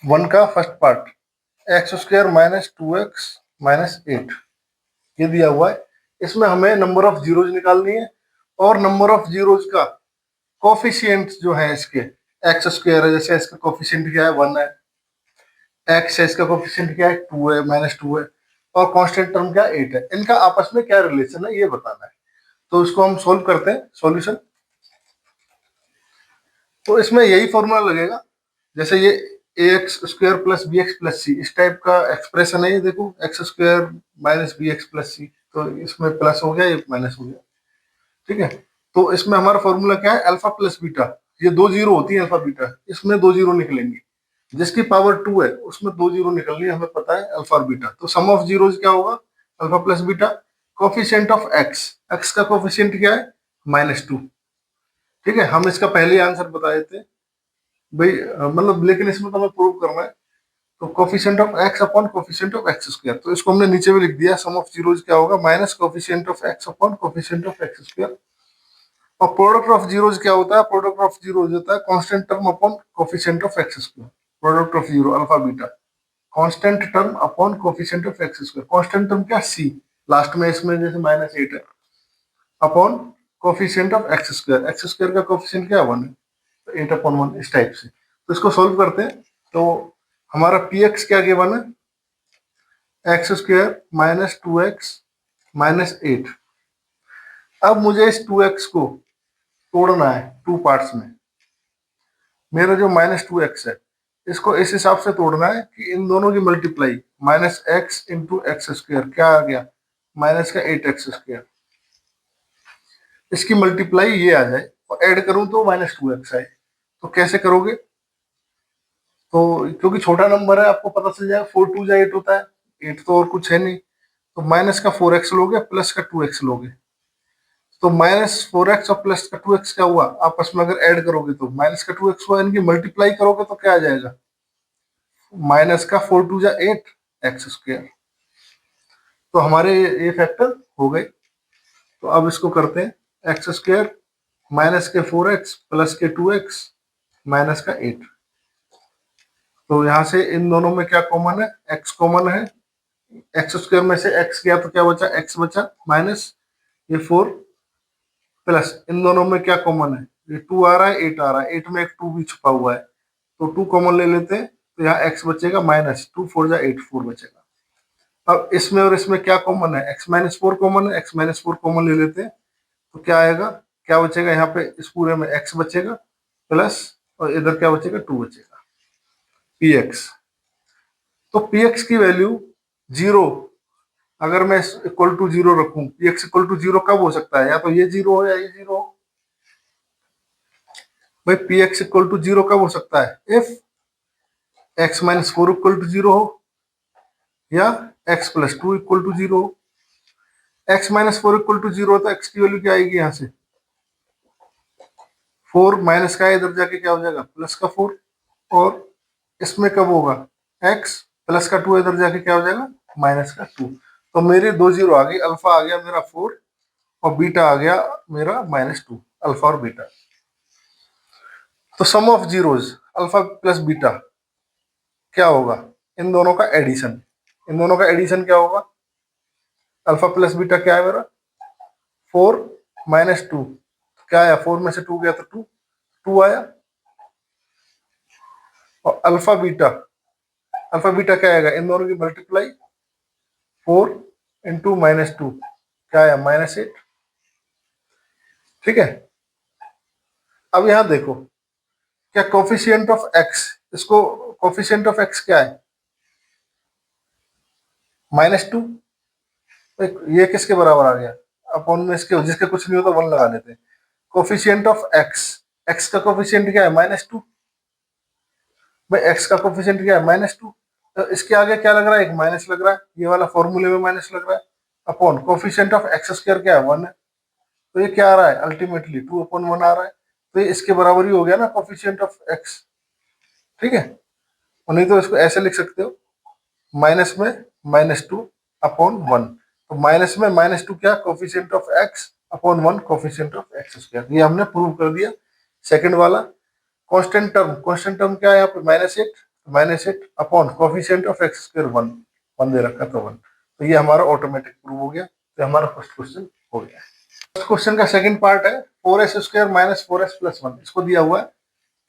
One का first part x² minus 2x minus 8 ये दिया हुआ है। इसमें हमें नंबर ऑफ जीरोज निकालनी है और नंबर ऑफ जीरोज का कोफिशिएंट जो है इसके x² है, जैसे इसका कोफिशिएंट क्या है 1 है, x है इसका कोफिशिएंट क्या है 2 है माइनस 2 है, और कांस्टेंट टर्म क्या 8 है। इनका आपस में क्या रिलेशन है ये बताना है। तो इसको हम सोल्व करते हैं सॉल्यूशन। तो इसमें यही फॉर्मूला लगेगा, जैसे ये ax² प्लस bx प्लस सी इस टाइप का एक्सप्रेशन है। ये देखो x² माइनस bx प्लस सी, तो इसमें प्लस हो गया, ये माइनस हो गया, ठीक है। तो इसमें हमारा फॉर्मूला क्या है अल्फा प्लस बीटा, ये दो जीरो होती है अल्फा बीटा, इसमें दो जीरो निकलेंगे, जिसकी पावर 2 है उसमें दो जीरो निकलनी है, हमें पता है अल्फा और बीटा। तो सम ऑफ जीरोज क्या होगा alpha plus beta, coefficient of x, x का कोफिशिएंट क्या है -2, ठीक है। हम इसका पहले आंसर बताए थे भाई, मतलब लेकिन इसमें तो हमें प्रूव करना है। तो coefficient of x upon coefficient of x², तो इसको हमने नीचे भी लिख दिया, सम ऑफ जीरोज क्या होगा minus coefficient of x upon coefficient of x²। और प्रोडक्ट ऑफ जीरोज क्या होता है, प्रोडक्ट ऑफ जीरोज होता है constant term upon coefficient of x²। Product of zero alpha beta constant term upon coefficient of x², constant term क्या c last में, इसमें जैसे -8 है, अपॉन कोफिशिएंट ऑफ x² का कोफिशिएंट क्या 1 है, तो 8/1 इस टाइप से। तो इसको सोल्व करते हैं। तो हमारा px क्या गिवन है x² माइनस 2x माइनस 8। अब मुझे इस 2x को तोड़ना है टू पार्ट्स में। मेरा जो -2x है इसको इस हिसाब से तोड़ना है कि इन दोनों की मल्टीप्लाई -x इंटू x² क्या आ गया माइनस का 8x², इसकी मल्टीप्लाई ये आ जाए और ऐड करूं तो -2x आए। तो कैसे करोगे, तो क्योंकि छोटा नंबर है आपको पता चल जाएगा 4 2 जा 8 होता है, 8 तो और कुछ है नहीं, तो माइनस का 4x लोगे प्लस का 2x लोगे, तो -4x और प्लस का 2x क्या हुआ आपस में अगर ऐड करोगे तो माइनस का 2x हुआ, इनकी मल्टीप्लाई करोगे तो क्या आ जाएगा माइनस का 4 2 जा 8 x²। तो हमारे ये फैक्टर हो गए। तो अब इसको करते हैं x² माइनस के 4x प्लस के 2x माइनस का 8। तो यहाँ से इन दोनों में क्या कॉमन है x कॉमन है, x² में से x गया तो क्या बचा x बचा, माइनस ये 4 प्लस इन दोनों में क्या कॉमन है, ये 2 आ रहा है 8 आ रहा है, 8 में एक 2 भी छुपा हुआ है, तो 2 कॉमन ले लेते हैं, तो यहाँ x बचेगा -2 4 जा 8 4 बचेगा। अब इसमें और इसमें क्या कॉमन है x-4 कॉमन है, x-4 कॉमन ले लेते हैं, तो क्या आएगा, क्या बचेगा यहाँ पे इस पूरे में x बचेगा प्लस और इधर क्या बचेगा 2 बचेगा px। तो px की वैल्यू 0, अगर मैं इक्वल टू 0 रखूं, px इक्वल टू 0 कब हो सकता है, या तो ये 0 हो या ये 0 हो। भाई px इक्वल टू 0 कब हो सकता है, इफ x-4 इक्वल टू 0 हो या x+2 इक्वल टू 0 हो। x-4 इक्वल टू 0 तो x की वैल्यू क्या आएगी यहाँ से 4 माइनस का इधर जाके क्या हो जाएगा प्लस का 4, और इसमें कब होगा x प्लस का 2 इधर जाके क्या हो जाएगा माइनस का 2। तो मेरे दो जीरो आ गई, अल्फा आ गया मेरा 4 और बीटा आ गया मेरा -2, अल्फा और बीटा। तो sum of zeros alpha plus beta क्या होगा, इन दोनों का एडिशन, इन दोनों का एडिशन क्या होगा, अल्फा प्लस बीटा क्या है मेरा 4 -2, क्या आया 4 में से 2 गया तो 2 आया, और अल्फा बीटा क्या आएगा इन दोनों की मल्टीप्लाई 4 इंटू -2 क्या आया -8, ठीक है। अब यहां देखो क्या कोफिशिएंट ऑफ x, इसको कोफिशिएंट ऑफ x क्या है -2, ये किसके बराबर आ गया अपॉन में इसके, जिसके कुछ नहीं होता 1 लगा देते हैं। कोफिशिएंट ऑफ x, x का कोफिशिएंट क्या है -2, भाई x का कोफिशिएंट क्या है -2, तो इसके आगे क्या लग रहा है एक माइनस लग रहा है, ये वाला फॉर्मूले में माइनस लग रहा है, अपॉन कोफिशिएंट ऑफ x² क्या है 1 है, तो ये क्या आ रहा है अल्टीमेटली 2/1 आ रहा है, तो ये इसके बराबर ही हो गया ना कोफिशिएंट ऑफ x, ठीक है। और नहीं तो इसको ऐसे लिख सकते हो माइनस में -2/1, तो माइनस में -2 क्या coefficient of x upon 1 coefficient of x², ये हमने प्रूव कर दिया। सेकंड वाला कांस्टेंट टर्म क्या है यहाँ पे -8, -8 upon coefficient of x square 1, 1 दे रखा तो 1, तो ये हमारा ऑटोमेटिक प्रूव हो गया। तो हमारा फर्स्ट क्वेश्चन हो गया। फर्स्ट क्वेश्चन का सेकंड पार्ट है 4s square minus 4s plus 1, इसको दिया हुआ है।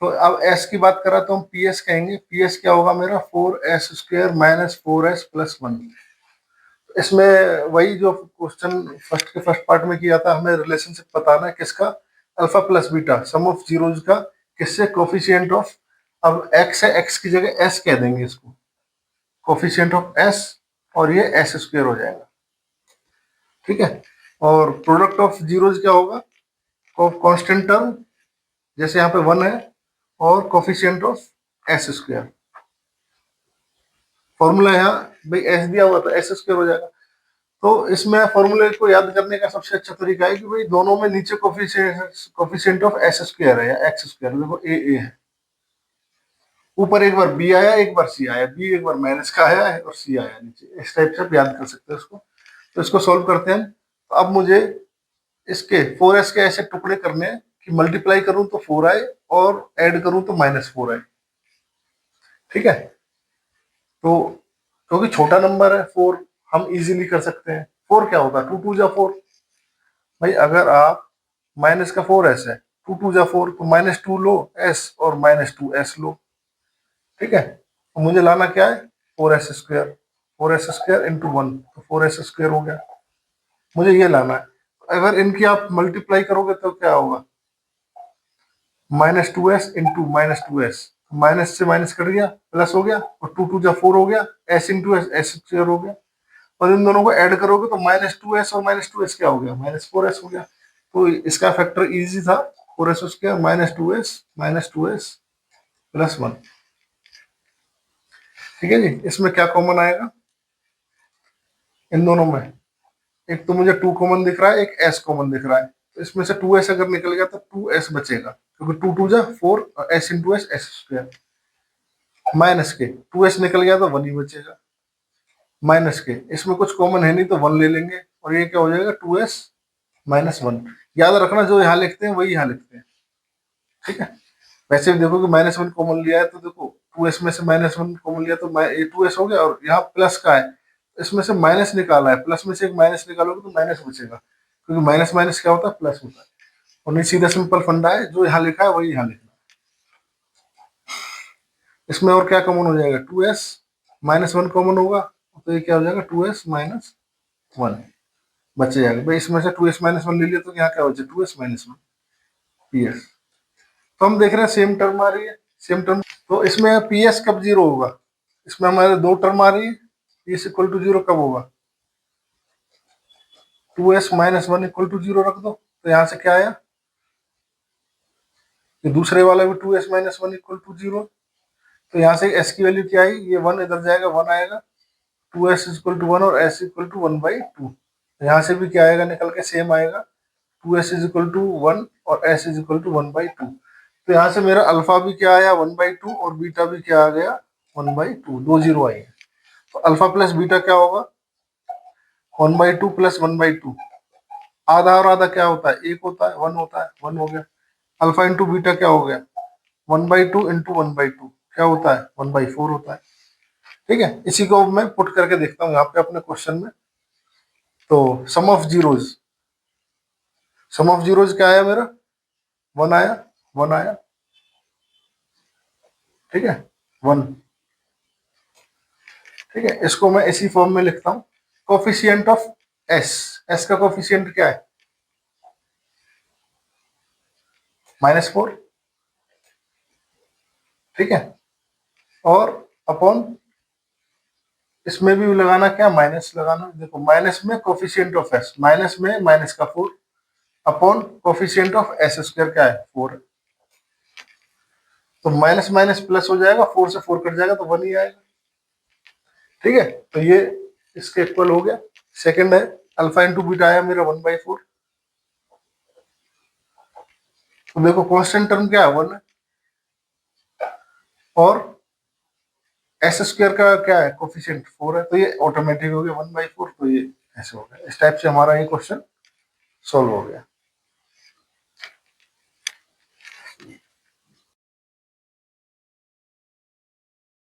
तो अब s की बात करा तो हम ps कहेंगे। ps क्या होगा मेरा 4s square minus 4s plus 1। इसमें वही जो क्वेश्चन फर्स्ट के फर्स्ट पार्ट में किया था, हमें रिलेशनशिप बताना है किसका, alpha plus beta some of zeros का, किससे, कोफिशिएंट ऑफ, अब x है, x की जगह s कह देंगे इसको, कोफिशिएंट ऑफ s, और ये s स्क्वायर हो जाएगा। ठीक है, और प्रोडक्ट ऑफ जीरोज क्या होगा, कांस्टेंट टर्म, जैसे यहाँ पे 1 है, और coefficient of s square. Formula यहाँ भाई s दिया हुआ तो s स्क्वायर हो जाएगा। तो इसमें फॉर्मूले को याद करने का सबसे अच्छा तरीका है कि भाई दोनों में नीचे कोफिशिएंट ऑफ s स्क्वायर है या x स्क्वायर, देखो a है, ऊपर एक बार b आया, एक बार c आया, b एक बार माइनस का आया है और c आया नीचे, इस टाइप से आप याद कर सकते हैं उसको। तो इसको सॉल्व करते हैं। तो अब मुझे इसके 4s के ऐसे टुकड़े करने हैं कि मल्टीप्लाई करूं तो 4 आए और ऐड करूं तो -4 आए। ठीक है, तो क्योंकि छोटा नंबर है 4, हम इजीली कर सकते हैं। 4 क्या होता है, 2 2 जा 4। भाई अगर आप माइनस का 4s है, 2 2 जा 4, तो -2 लो s और -2s लो। ठीक है, तो मुझे लाना क्या है, 4s square, 4s square into 1, तो 4s स्क्वायर हो गया, मुझे ये लाना है। अगर इनकी आप मल्टीप्लाई करोगे तो क्या होगा, -2s इंटू -2s, माइनस से माइनस कट गया, प्लस हो गया, और 2 2 जा 4 हो गया, s into s, s square हो गया, और इन दोनों को ऐड करोगे तो -2s और -2s क्या हो गया, -4s हो गया। तो इसका फैक्टर इजी था, 4s स्क्वायर -2s प्लस 1। ठीक है जी, इसमें क्या कॉमन आएगा इन दोनों में, एक तो मुझे 2 कॉमन दिख रहा है, एक s कॉमन दिख रहा है, तो इसमें से 2s अगर निकल गया तो 2s बचेगा, क्योंकि 2 2 जा 4, s into s, s square, minus के 2s निकल गया तो 1 ही बचेगा, माइनस के इसमें कुछ कॉमन है नहीं तो 1 ले लेंगे, और ये क्या हो जाएगा 2s -1। याद रखना जो यहाँ लिखते हैं वही यहाँ लिखते हैं। ठीक है, वैसे भी देखो कि -1 कॉमन लिया है तो देखो 2s में से -1 कॉमन लिया तो ये 2s हो गया, और यहाँ प्लस का है, इसमें से माइनस निकाला है, प्लस में से एक माइनस निकालोगे तो माइनस बचेगा, क्योंकि माइनस माइनस क्या होता है, प्लस होता है। और नहीं, सीधा सिंपल फंडा है, जो यहाँ लिखा है वही यहाँ लिखना है। इसमें और क्या कॉमन हो जाएगा, 2s -1 कॉमन होगा, तो ये क्या हो जाएगा 2s -1 बच जाएगा। भाई इसमें से 2s -1 ले लिया तो यहाँ क्या बचे, 2s -1 ps। तो हम देख रहे हैं सेम टर्म आ रही है, सेम टर्म, तो इसमें ps कब जीरो होगा, इसमें हमारे दो टर्म आ रही है, ps इक्वल टू जीरो कब होगा, 2s -1 इक्वल टू जीरो रख दो, तो यहाँ से क्या आया, ये दूसरे वाला भी 2s -1 इक्वल टू जीरो, तो यहाँ से s की वैल्यू क्या आई, ये 1 इधर जाएगा, 1 आएगा, 2s इक्वल टू 1 और s इक्वल टू 1/2, यहाँ से भी क्या आएगा निकल के, सेम आएगा, 2s इज इक्वल टू 1 और s इज इक्वल टू 1/2। तो यहाँ से मेरा अल्फा भी क्या आया 1/2 और बीटा भी क्या आ गया 1/2, दो जीरो आई है। तो अल्फा प्लस बीटा क्या होगा, 1/2 प्लस 1/2, आधा और आधा क्या होता है, एक होता है, 1 होता है, 1 हो गया। अल्फा इंटू बीटा क्या हो गया, 1/2 इंटू 1/2 क्या होता है, 1/4 होता है। ठीक है, इसी को मैं पुट करके देखता हूँ यहाँ पे अपने क्वेश्चन में। तो sum of zeros, sum of zeros क्या आया मेरा, 1 आया, 1 आया। ठीक है, 1। ठीक है, इसको मैं इसी फॉर्म में लिखता हूँ, कोफिशिएंट ऑफ s, s का कोफिशिएंट क्या है, -4। ठीक है, और अपॉन इसमें भी लगाना क्या, माइनस लगाना, देखो माइनस में कोफिशिएंट ऑफ s, माइनस में माइनस का 4 upon coefficient of s square क्या है 4, तो माइनस माइनस प्लस हो जाएगा, 4 से 4 कट जाएगा तो 1 ही आएगा। ठीक है, तो ये इसके इक्वल हो गया। सेकंड है अल्फा इंटू बीटा आया मेरा 1/4, तो देखो कांस्टेंट टर्म क्या है 1 है, और एस स्क्वायर का क्या है कोफिशिएंट 4 है, तो ये ऑटोमेटिक हो गया 1/4, तो ये ऐसे हो गया। इस टाइप से हमारा ये क्वेश्चन सॉल्व हो गया।